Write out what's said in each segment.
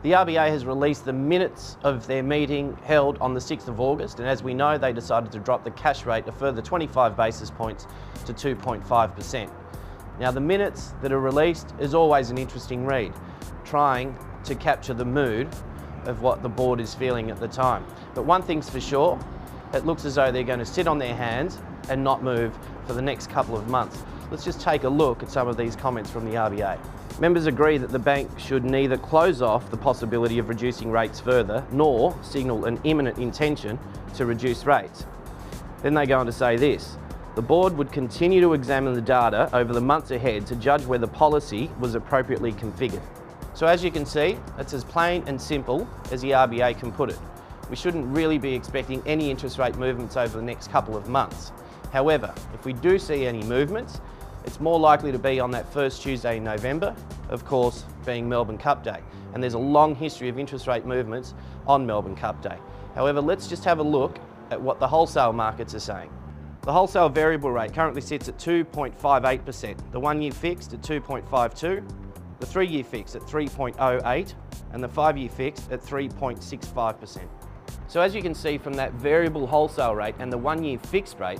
The RBA has released the minutes of their meeting held on the 6th of August, and as we know, they decided to drop the cash rate a further 25 basis points to 2.5%. Now, the minutes that are released is always an interesting read, trying to capture the mood of what the board is feeling at the time. But one thing's for sure, it looks as though they're going to sit on their hands and not move for the next couple of months. Let's just take a look at some of these comments from the RBA. Members agree that the bank should neither close off the possibility of reducing rates further, nor signal an imminent intention to reduce rates. Then they go on to say this: the board would continue to examine the data over the months ahead to judge whether policy was appropriately configured. So as you can see, it's as plain and simple as the RBA can put it. We shouldn't really be expecting any interest rate movements over the next couple of months. However, if we do see any movements, it's more likely to be on that first Tuesday in November, of course being Melbourne Cup Day. And there's a long history of interest rate movements on Melbourne Cup Day. However, let's just have a look at what the wholesale markets are saying. The wholesale variable rate currently sits at 2.58%, the 1 year fixed at 2.52%, the 3 year fixed at 3.08%, and the 5 year fixed at 3.65%. So as you can see from that variable wholesale rate and the 1 year fixed rate,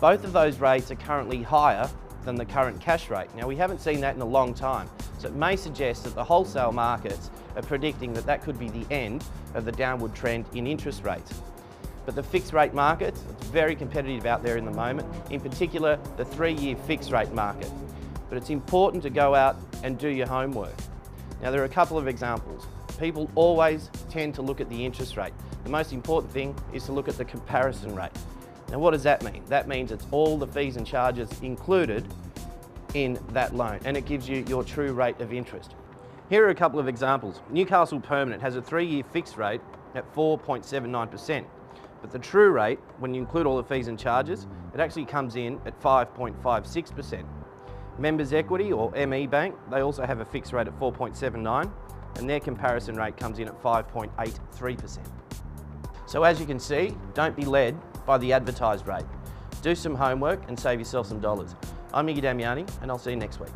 both of those rates are currently higher than the current cash rate. Now, we haven't seen that in a long time, so it may suggest that the wholesale markets are predicting that that could be the end of the downward trend in interest rates. But the fixed rate market, it's very competitive out there in the moment, in particular the 3 year fixed rate market. But it's important to go out and do your homework. Now, there are a couple of examples. People always tend to look at the interest rate. The most important thing is to look at the comparison rate. Now, what does that mean? That means it's all the fees and charges included in that loan, and it gives you your true rate of interest. Here are a couple of examples. Newcastle Permanent has a 3 year fixed rate at 4.79%, but the true rate, when you include all the fees and charges, it actually comes in at 5.56%. Members Equity, or ME Bank, they also have a fixed rate at 4.79%, and their comparison rate comes in at 5.83%. So as you can see, don't be led by the advertised rate. Do some homework and save yourself some dollars. I'm Iggy Damiani, and I'll see you next week.